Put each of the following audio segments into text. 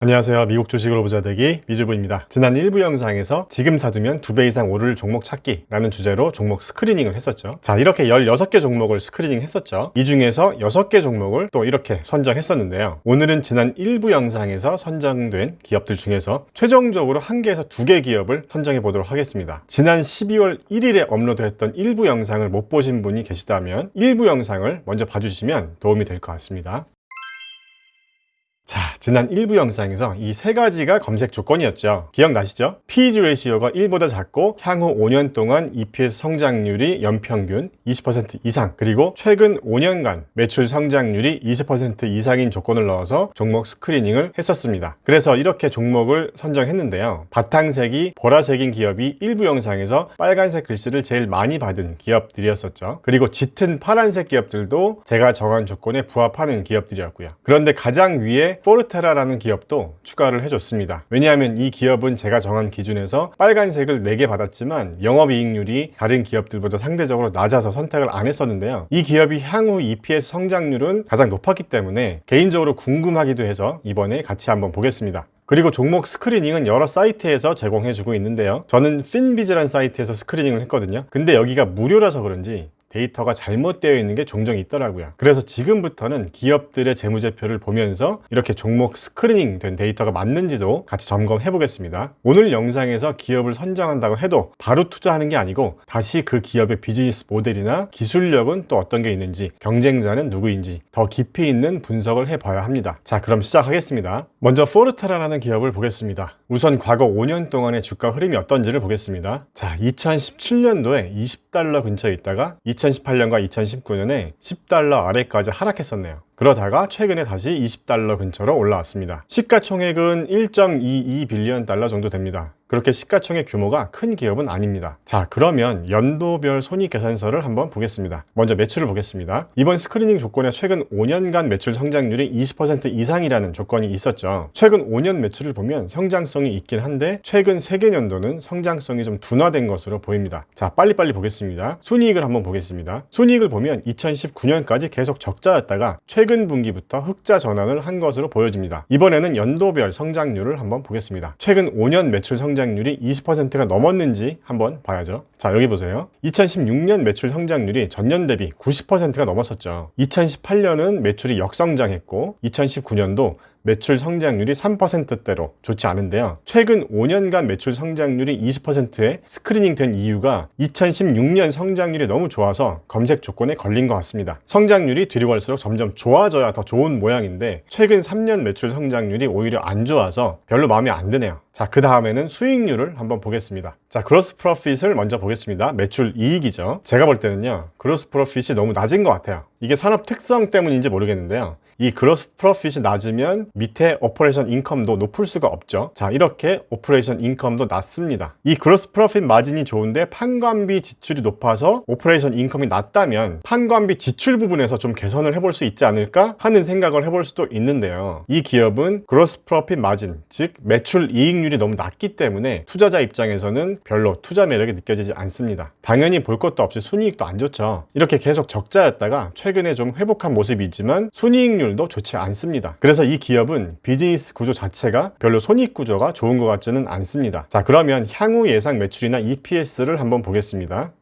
안녕하세요. 미국 주식으로 부자 되기 미주부입니다. 지난 1부 영상에서 지금 사두면 2배 이상 오를 종목 찾기 라는 주제로 종목 스크리닝을 했었죠. 자, 이렇게 16개 종목을 스크리닝 했었죠. 이 중에서 6개 종목을 또 이렇게 선정했었는데요. 오늘은 지난 1부 영상에서 선정된 기업들 중에서 최종적으로 1개에서 2개 기업을 선정해 보도록 하겠습니다. 지난 12월 1일에 업로드했던 1부 영상을 못 보신 분이 계시다면 1부 영상을 먼저 봐주시면 도움이 될 것 같습니다. 자, 지난 1부 영상에서 이 세 가지가 검색 조건이었죠. 기억나시죠? P/E 레이시오가 1보다 작고 향후 5년 동안 EPS 성장률이 연평균 20% 이상, 그리고 최근 5년간 매출 성장률이 20% 이상인 조건을 넣어서 종목 스크리닝을 했었습니다. 그래서 이렇게 종목을 선정했는데요. 바탕색이 보라색인 기업이 1부 영상에서 빨간색 글씨를 제일 많이 받은 기업들이었었죠. 그리고 짙은 파란색 기업들도 제가 정한 조건에 부합하는 기업들이었고요. 그런데 가장 위에 포르테라라는 기업도 추가를 해줬습니다. 왜냐하면 이 기업은 제가 정한 기준에서 빨간색을 4개 받았지만 영업이익률이 다른 기업들보다 상대적으로 낮아서 선택을 안 했었는데요. 이 기업이 향후 EPS 성장률은 가장 높았기 때문에 개인적으로 궁금하기도 해서 이번에 같이 한번 보겠습니다. 그리고 종목 스크리닝은 여러 사이트에서 제공해주고 있는데요. 저는 핀비즈라는 사이트에서 스크리닝을 했거든요. 근데 여기가 무료라서 그런지 데이터가 잘못되어 있는 게 종종 있더라고요. 그래서 지금부터는 기업들의 재무제표를 보면서 이렇게 종목 스크리닝 된 데이터가 맞는지도 같이 점검해 보겠습니다. 오늘 영상에서 기업을 선정한다고 해도 바로 투자하는 게 아니고 다시 그 기업의 비즈니스 모델이나 기술력은 또 어떤 게 있는지, 경쟁자는 누구인지 더 깊이 있는 분석을 해봐야 합니다. 자, 그럼 시작하겠습니다. 먼저 포르테라라는 기업을 보겠습니다. 우선 과거 5년 동안의 주가 흐름이 어떤지를 보겠습니다. 자, 2017년도에 20달러 근처에 있다가 2018년과 2019년에 10달러 아래까지 하락했었네요. 그러다가 최근에 다시 20달러 근처로 올라왔습니다. 시가총액은 1.22 빌리언 달러 정도 됩니다. 그렇게 시가총액 규모가 큰 기업은 아닙니다. 자, 그러면 연도별 손익계산서를 한번 보겠습니다. 먼저 매출을 보겠습니다. 이번 스크리닝 조건에 최근 5년간 매출 성장률이 20% 이상이라는 조건이 있었죠. 최근 5년 매출을 보면 성장성이 있긴 한데 최근 3개 년도는 성장성이 좀 둔화된 것으로 보입니다. 자, 빨리빨리 보겠습니다. 순이익을 한번 보겠습니다. 순이익을 보면 2019년까지 계속 적자였다가 최근 분기부터 흑자 전환을 한 것으로 보여집니다. 이번에는 연도별 성장률을 한번 보겠습니다. 최근 5년 매출 성장률이 20%가 넘었는지 한번 봐야죠. 자, 여기 보세요. 2016년 매출 성장률이 전년 대비 90%가 넘었었죠. 2018년은 매출이 역성장했고 2019년도 매출 성장률이 3%대로 좋지 않은데요. 최근 5년간 매출 성장률이 20%에 스크리닝 된 이유가 2016년 성장률이 너무 좋아서 검색 조건에 걸린 것 같습니다. 성장률이 뒤로 갈수록 점점 좋아져야 더 좋은 모양인데 최근 3년 매출 성장률이 오히려 안 좋아서 별로 마음에 안 드네요. 자, 그 다음에는 수익률을 한번 보겠습니다. 자, 그로스 프로핏을 먼저 보겠습니다. 매출 이익이죠. 제가 볼 때는요, 그로스 프로핏이 너무 낮은 것 같아요. 이게 산업 특성 때문인지 모르겠는데요. 이 그로스 프로핏이 낮으면 밑에 오퍼레이션 인컴도 높을 수가 없죠. 자, 이렇게 오퍼레이션 인컴도 낮습니다. 이 그로스 프로핏 마진이 좋은데 판관비 지출이 높아서 오퍼레이션 인컴이 낮다면 판관비 지출 부분에서 좀 개선을 해볼 수 있지 않을까 하는 생각을 해볼 수도 있는데요. 이 기업은 그로스 프로핏 마진, 즉 매출 이익률이 너무 낮기 때문에 투자자 입장에서는 별로 투자 매력이 느껴지지 않습니다. 당연히 볼 것도 없이 순이익도 안 좋죠. 이렇게 계속 적자였다가 최근에 좀 회복한 모습이지만 순이익률 도 좋지 않습니다. 그래서 이 기업은 비즈니스 구조 자체가 별로 손익 구조가 좋은 것 같지는 않습니다. 자, 그러면 향후 예상 매출이나 EPS를 한번 보겠습니다.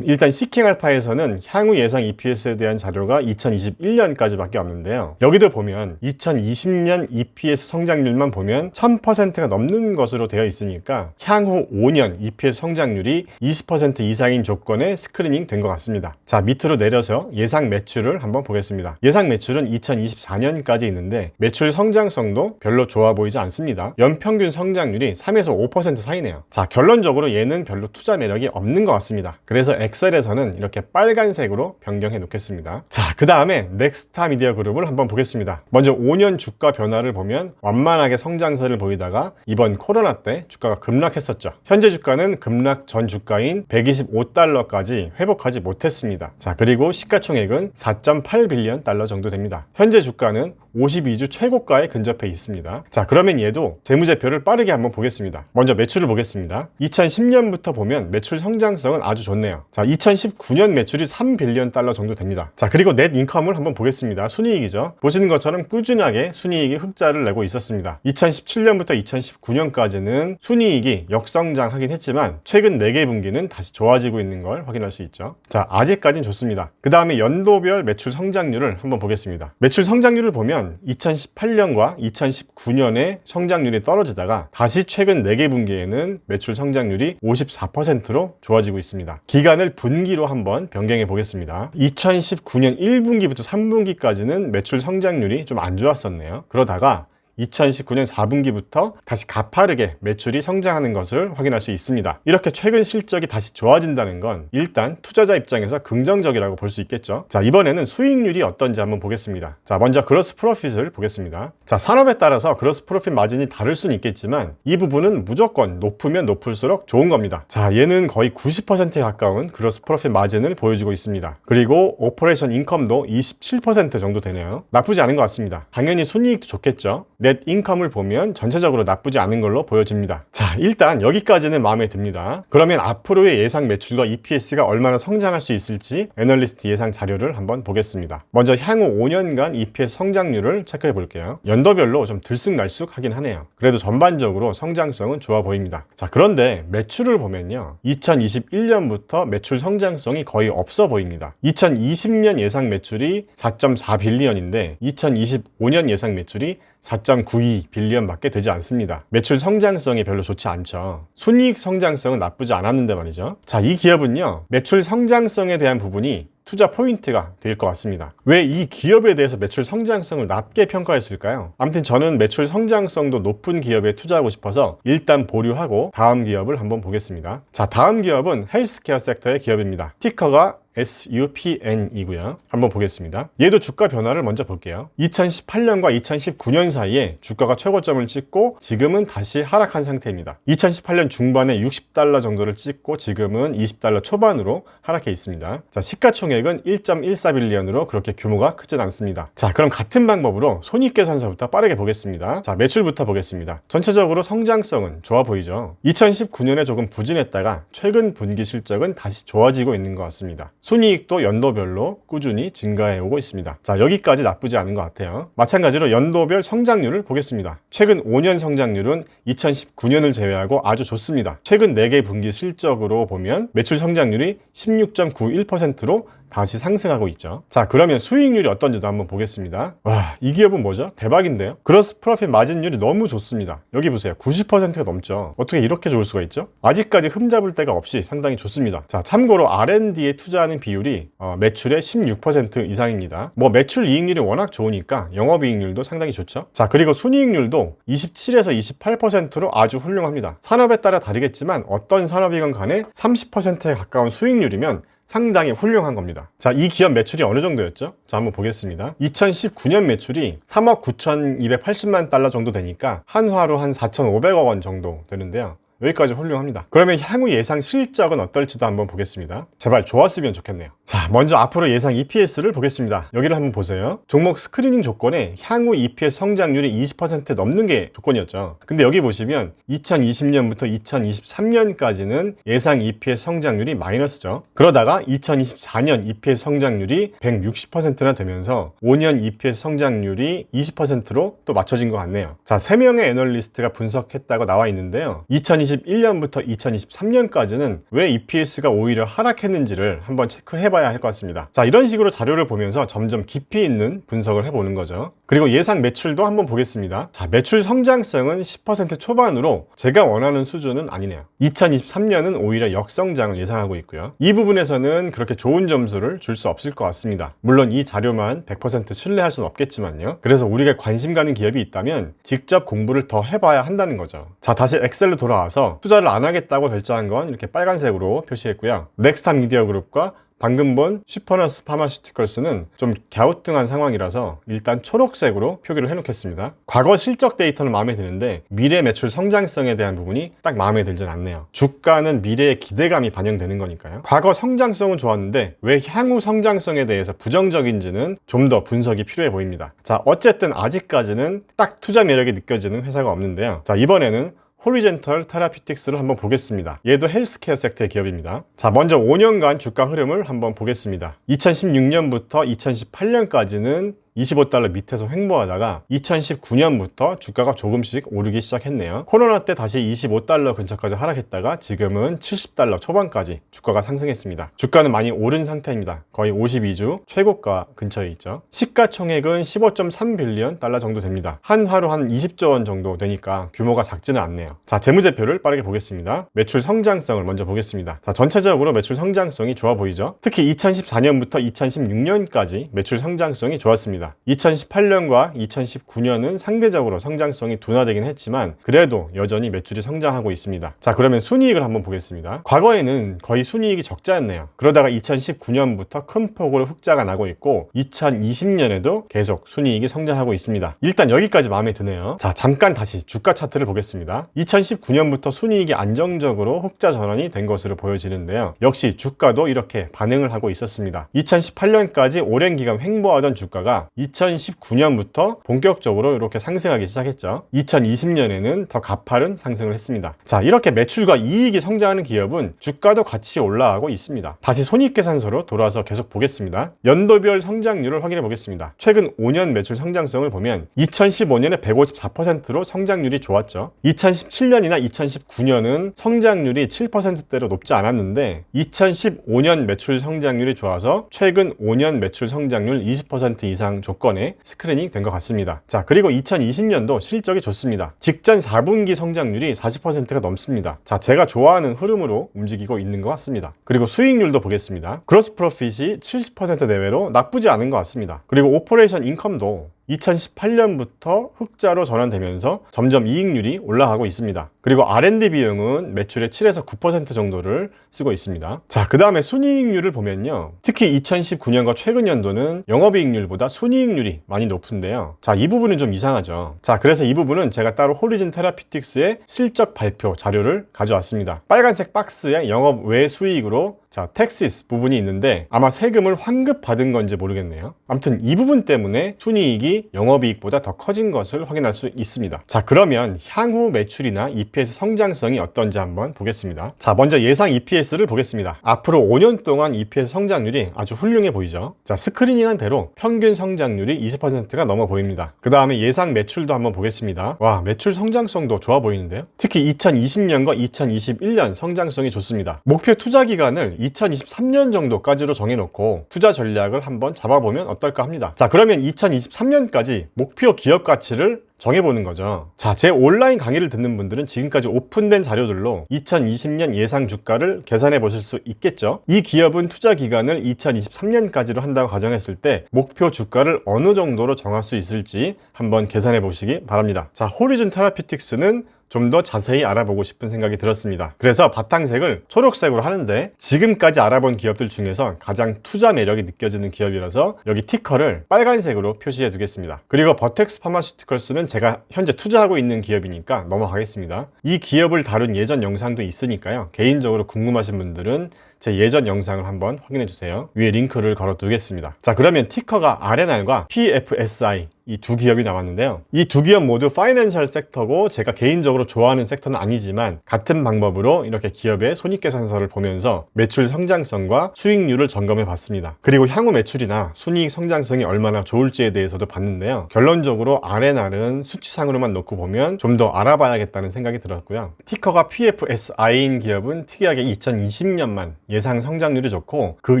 일단 시킹알파에서는 향후 예상 EPS에 대한 자료가 2021년까지밖에 없는데요. 여기도 보면 2020년 EPS 성장률만 보면 1000%가 넘는 것으로 되어 있으니까 향후 5년 EPS 성장률이 20% 이상인 조건에 스크리닝 된 것 같습니다. 자, 밑으로 내려서 예상 매출을 한번 보겠습니다. 예상 매출은 2024년까지 있는데 매출 성장성도 별로 좋아 보이지 않습니다. 연평균 성장률이 3에서 5% 사이네요. 자, 결론적으로 얘는 별로 투자 매력이 없는 것 같습니다. 그래서 엑셀에서는 이렇게 빨간색으로 변경해 놓겠습니다. 자, 그 다음에 넥스타 미디어 그룹을 한번 보겠습니다. 먼저 5년 주가 변화를 보면 완만하게 성장세를 보이다가 이번 코로나 때 주가가 급락했었죠. 현재 주가는 급락 전 주가인 125달러까지 회복하지 못했습니다. 자, 그리고 시가총액은 4.8 빌리언 달러 정도 됩니다. 현재 주가는 52주 최고가에 근접해 있습니다. 자, 그러면 얘도 재무제표를 빠르게 한번 보겠습니다. 먼저 매출을 보겠습니다. 2010년부터 보면 매출 성장성은 아주 좋네요. 자, 2019년 매출이 3빌리언 달러 정도 됩니다. 자, 그리고 넷 인컴을 한번 보겠습니다. 순이익이죠. 보시는 것처럼 꾸준하게 순이익이 흑자를 내고 있었습니다. 2017년부터 2019년까지는 순이익이 역성장하긴 했지만 최근 4개 분기는 다시 좋아지고 있는 걸 확인할 수 있죠. 자, 아직까진 좋습니다. 그 다음에 연도별 매출 성장률을 한번 보겠습니다. 매출 성장률을 보면 2018년과 2019년에 성장률이 떨어지다가 다시 최근 4개 분기에는 매출 성장률이 54%로 좋아지고 있습니다. 기간을 분기로 한번 변경해 보겠습니다. 2019년 1분기부터 3분기까지는 매출 성장률이 좀 안 좋았었네요. 그러다가 2019년 4분기부터 다시 가파르게 매출이 성장하는 것을 확인할 수 있습니다. 이렇게 최근 실적이 다시 좋아진다는 건 일단 투자자 입장에서 긍정적이라고 볼 수 있겠죠. 자, 이번에는 수익률이 어떤지 한번 보겠습니다. 자, 먼저 그로스 프로핏을 보겠습니다. 자, 산업에 따라서 그로스 프로핏 마진이 다를 수는 있겠지만 이 부분은 무조건 높으면 높을수록 좋은 겁니다. 자, 얘는 거의 90%에 가까운 그로스 프로핏 마진을 보여주고 있습니다. 그리고 오퍼레이션 인컴도 27% 정도 되네요. 나쁘지 않은 것 같습니다. 당연히 순이익도 좋겠죠. 넷 인컴을 보면 전체적으로 나쁘지 않은 걸로 보여집니다. 자, 일단 여기까지는 마음에 듭니다. 그러면 앞으로의 예상 매출과 EPS가 얼마나 성장할 수 있을지 애널리스트 예상 자료를 한번 보겠습니다. 먼저 향후 5년간 EPS 성장률을 체크해 볼게요. 연도별로 좀 들쑥날쑥 하긴 하네요. 그래도 전반적으로 성장성은 좋아 보입니다. 자, 그런데 매출을 보면요, 2021년부터 매출 성장성이 거의 없어 보입니다. 2020년 예상 매출이 4.4빌리언인데 2025년 예상 매출이 4.92 빌리언밖에 되지 않습니다. 매출 성장성이 별로 좋지 않죠. 순이익 성장성은 나쁘지 않았는데 말이죠. 자, 이 기업은요, 매출 성장성에 대한 부분이 투자 포인트가 될 것 같습니다. 왜 이 기업에 대해서 매출 성장성을 낮게 평가했을까요? 아무튼 저는 매출 성장성도 높은 기업에 투자하고 싶어서 일단 보류하고 다음 기업을 한번 보겠습니다. 자, 다음 기업은 헬스케어 섹터의 기업입니다. 티커가 SUPN이고요. 한번 보겠습니다. 얘도 주가 변화를 먼저 볼게요. 2018년과 2019년 사이에 주가가 최고점을 찍고 지금은 다시 하락한 상태입니다. 2018년 중반에 60달러 정도를 찍고 지금은 20달러 초반으로 하락해 있습니다. 자, 시가총액은 1.14빌리언으로 그렇게 규모가 크진 않습니다. 자, 그럼 같은 방법으로 손익계산서부터 빠르게 보겠습니다. 자, 매출부터 보겠습니다. 전체적으로 성장성은 좋아 보이죠. 2019년에 조금 부진했다가 최근 분기 실적은 다시 좋아지고 있는 것 같습니다. 순이익도 연도별로 꾸준히 증가해 오고 있습니다. 자, 여기까지 나쁘지 않은 것 같아요. 마찬가지로 연도별 성장률을 보겠습니다. 최근 5년 성장률은 2019년을 제외하고 아주 좋습니다. 최근 4개 분기 실적으로 보면 매출 성장률이 16.91%로 다시 상승하고 있죠. 자, 그러면 수익률이 어떤지도 한번 보겠습니다. 와, 이 기업은 뭐죠? 대박인데요? 그로스 프로핏 마진율이 너무 좋습니다. 여기 보세요. 90%가 넘죠. 어떻게 이렇게 좋을 수가 있죠? 아직까지 흠잡을 데가 없이 상당히 좋습니다. 자, 참고로 R&D에 투자하는 비율이 매출의 16% 이상입니다. 뭐 매출 이익률이 워낙 좋으니까 영업이익률도 상당히 좋죠. 자, 그리고 순이익률도 27에서 28%로 아주 훌륭합니다. 산업에 따라 다르겠지만 어떤 산업이건 간에 30%에 가까운 수익률이면 상당히 훌륭한 겁니다. 자, 이 기업 매출이 어느 정도였죠? 자, 한번 보겠습니다. 2019년 매출이 3억 9,280만 달러 정도 되니까 한화로 한 4,500억 원 정도 되는데요. 여기까지 훌륭합니다. 그러면 향후 예상 실적은 어떨지도 한번 보겠습니다. 제발 좋았으면 좋겠네요. 자, 먼저 앞으로 예상 EPS를 보겠습니다. 여기를 한번 보세요. 종목 스크리닝 조건에 향후 EPS 성장률이 20% 넘는 게 조건이었죠. 근데 여기 보시면 2020년부터 2023년까지는 예상 EPS 성장률이 마이너스죠. 그러다가 2024년 EPS 성장률이 160%나 되면서 5년 EPS 성장률이 20%로 또 맞춰진 것 같네요. 자, 3명의 애널리스트가 분석했다고 나와 있는데요. 2021년부터 2023년까지는 왜 EPS가 오히려 하락했는지를 한번 체크해봐야 할 것 같습니다. 자, 이런 식으로 자료를 보면서 점점 깊이 있는 분석을 해보는 거죠. 그리고 예상 매출도 한번 보겠습니다. 자, 매출 성장성은 10% 초반으로 제가 원하는 수준은 아니네요. 2023년은 오히려 역성장을 예상하고 있고요. 이 부분에서는 그렇게 좋은 점수를 줄 수 없을 것 같습니다. 물론 이 자료만 100% 신뢰할 수는 없겠지만요. 그래서 우리가 관심 가는 기업이 있다면 직접 공부를 더 해봐야 한다는 거죠. 자, 다시 엑셀로 돌아와서 투자를 안 하겠다고 결정한 건 이렇게 빨간색으로 표시했고요. 넥스타 미디어 그룹과 방금 본 슈퍼너스 파마슈티컬스는 좀 갸우뚱한 상황이라서 일단 초록색으로 표기를 해놓겠습니다. 과거 실적 데이터는 마음에 드는데 미래 매출 성장성에 대한 부분이 딱 마음에 들진 않네요. 주가는 미래의 기대감이 반영되는 거니까요. 과거 성장성은 좋았는데 왜 향후 성장성에 대해서 부정적인지는 좀 더 분석이 필요해 보입니다. 자, 어쨌든 아직까지는 딱 투자 매력이 느껴지는 회사가 없는데요. 자, 이번에는 호리젠털 테라피틱스를 한번 보겠습니다. 얘도 헬스케어 섹터의 기업입니다. 자, 먼저 5년간 주가 흐름을 한번 보겠습니다. 2016년부터 2018년까지는 25달러 밑에서 횡보하다가 2019년부터 주가가 조금씩 오르기 시작했네요. 코로나 때 다시 25달러 근처까지 하락했다가 지금은 70달러 초반까지 주가가 상승했습니다. 주가는 많이 오른 상태입니다. 거의 52주 최고가 근처에 있죠. 시가총액은 15.3빌리언 달러 정도 됩니다. 한 하루 한 20조 원 정도 되니까 규모가 작지는 않네요. 자, 재무제표를 빠르게 보겠습니다. 매출 성장성을 먼저 보겠습니다. 자, 전체적으로 매출 성장성이 좋아 보이죠. 특히 2014년부터 2016년까지 매출 성장성이 좋았습니다. 2018년과 2019년은 상대적으로 성장성이 둔화되긴 했지만 그래도 여전히 매출이 성장하고 있습니다. 자, 그러면 순이익을 한번 보겠습니다. 과거에는 거의 순이익이 적자였네요. 그러다가 2019년부터 큰 폭으로 흑자가 나고 있고 2020년에도 계속 순이익이 성장하고 있습니다. 일단 여기까지 마음에 드네요. 자, 잠깐 다시 주가 차트를 보겠습니다. 2019년부터 순이익이 안정적으로 흑자 전환이 된 것으로 보여지는데요. 역시 주가도 이렇게 반응을 하고 있었습니다. 2018년까지 오랜 기간 횡보하던 주가가 2019년부터 본격적으로 이렇게 상승하기 시작했죠. 2020년에는 더 가파른 상승을 했습니다. 자, 이렇게 매출과 이익이 성장하는 기업은 주가도 같이 올라가고 있습니다. 다시 손익계산서로 돌아와서 계속 보겠습니다. 연도별 성장률을 확인해 보겠습니다. 최근 5년 매출 성장성을 보면 2015년에 154%로 성장률이 좋았죠. 2017년이나 2019년은 성장률이 7%대로 높지 않았는데 2015년 매출 성장률이 좋아서 최근 5년 매출 성장률 20% 이상 조건에 스크리닝 된 것 같습니다. 자, 그리고 2020년도 실적이 좋습니다. 직전 4분기 성장률이 40%가 넘습니다. 자, 제가 좋아하는 흐름으로 움직이고 있는 것 같습니다. 그리고 수익률도 보겠습니다. 그로스 프로핏이 70% 내외로 나쁘지 않은 것 같습니다. 그리고 오퍼레이션 인컴도 2018년부터 흑자로 전환되면서 점점 이익률이 올라가고 있습니다. 그리고 R&D 비용은 매출의 7에서 9% 정도를 쓰고 있습니다. 자, 그 다음에 순이익률을 보면요. 특히 2019년과 최근 연도는 영업이익률보다 순이익률이 많이 높은데요. 자, 이 부분은 좀 이상하죠. 자, 그래서 이 부분은 제가 따로 호리즌 테라피틱스의 실적 발표 자료를 가져왔습니다. 빨간색 박스에 영업 외 수익으로 자, 텍시스 부분이 있는데 아마 세금을 환급받은 건지 모르겠네요. 아무튼 이 부분 때문에 순이익이 영업이익보다 더 커진 것을 확인할 수 있습니다. 자, 그러면 향후 매출이나 EPS 성장성이 어떤지 한번 보겠습니다. 자, 먼저 예상 EPS를 보겠습니다. 앞으로 5년 동안 EPS 성장률이 아주 훌륭해 보이죠. 자, 스크리닝한 대로 평균 성장률이 20%가 넘어 보입니다. 그 다음에 예상 매출도 한번 보겠습니다. 와, 매출 성장성도 좋아 보이는데요. 특히 2020년과 2021년 성장성이 좋습니다. 목표 투자 기간을 2023년 정도까지로 정해놓고 투자 전략을 한번 잡아보면 어떨까 합니다. 자, 그러면 2023년까지 목표 기업 가치를 정해보는 거죠. 자, 제 온라인 강의를 듣는 분들은 지금까지 오픈된 자료들로 2020년 예상 주가를 계산해 보실 수 있겠죠. 이 기업은 투자 기간을 2023년까지로 한다고 가정했을 때 목표 주가를 어느 정도로 정할 수 있을지 한번 계산해 보시기 바랍니다. 자, 호리즌 테라피틱스는 좀 더 자세히 알아보고 싶은 생각이 들었습니다. 그래서 바탕색을 초록색으로 하는데 지금까지 알아본 기업들 중에서 가장 투자 매력이 느껴지는 기업이라서 여기 티커를 빨간색으로 표시해 두겠습니다. 그리고 버텍스 파마슈티컬스는 제가 현재 투자하고 있는 기업이니까 넘어가겠습니다. 이 기업을 다룬 예전 영상도 있으니까요. 개인적으로 궁금하신 분들은 제 예전 영상을 한번 확인해 주세요. 위에 링크를 걸어 두겠습니다. 자, 그러면 티커가 RNR과 PFSI 이 두 기업이 나왔는데요. 이 두 기업 모두 파이낸셜 섹터고 제가 개인적으로 좋아하는 섹터는 아니지만 같은 방법으로 이렇게 기업의 손익계산서를 보면서 매출 성장성과 수익률을 점검해 봤습니다. 그리고 향후 매출이나 순이익 성장성이 얼마나 좋을지에 대해서도 봤는데요. 결론적으로 RNR은 수치상으로만 놓고 보면 좀 더 알아봐야겠다는 생각이 들었고요. 티커가 PFSI인 기업은 특이하게 2020년만 예상 성장률이 좋고 그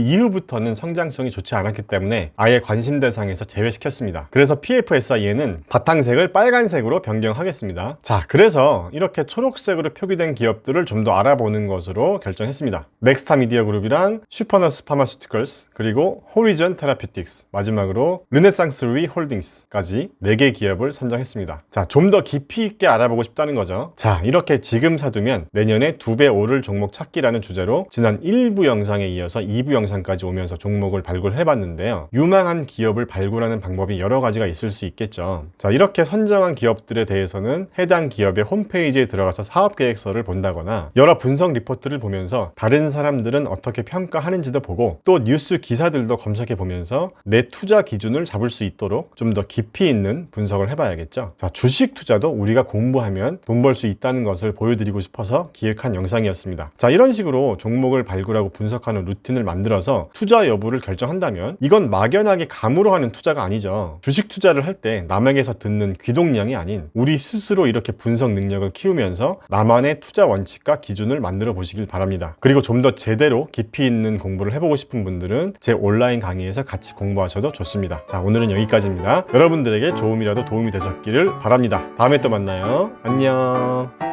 이후부터는 성장성이 좋지 않았기 때문에 아예 관심 대상에서 제외시켰습니다. 그래서 PFSI에는 바탕색을 빨간색으로 변경하겠습니다. 자, 그래서 이렇게 초록색으로 표기된 기업들을 좀 더 알아보는 것으로 결정했습니다. 넥스타 미디어 그룹이랑 슈퍼너스 파마슈티컬스 그리고 호리전 테라피틱스 마지막으로 르네상스 리 홀딩스까지 4개 기업을 선정했습니다. 자, 좀 더 깊이 있게 알아보고 싶다는 거죠. 자, 이렇게 지금 사두면 내년에 2배 오를 종목 찾기라는 주제로 지난 1, 1부 영상에 이어서 2부 영상까지 오면서 종목을 발굴해봤는데요. 유망한 기업을 발굴하는 방법이 여러 가지가 있을 수 있겠죠. 자, 이렇게 선정한 기업들에 대해서는 해당 기업의 홈페이지에 들어가서 사업계획서를 본다거나 여러 분석 리포트를 보면서 다른 사람들은 어떻게 평가하는지도 보고 또 뉴스 기사들도 검색해 보면서 내 투자 기준을 잡을 수 있도록 좀 더 깊이 있는 분석을 해봐야겠죠. 자, 주식 투자도 우리가 공부하면 돈 벌 수 있다는 것을 보여드리고 싶어서 기획한 영상이었습니다. 자, 이런 식으로 종목을 발굴하고 분석하는 루틴을 만들어서 투자 여부를 결정한다면 이건 막연하게 감으로 하는 투자가 아니죠. 주식 투자를 할 때 남에게서 듣는 귀동량이 아닌 우리 스스로 이렇게 분석 능력을 키우면서 나만의 투자 원칙과 기준을 만들어 보시길 바랍니다. 그리고 좀 더 제대로 깊이 있는 공부를 해보고 싶은 분들은 제 온라인 강의에서 같이 공부하셔도 좋습니다. 자, 오늘은 여기까지입니다. 여러분들에게 조금이라도 도움이 되셨기를 바랍니다. 다음에 또 만나요. 안녕.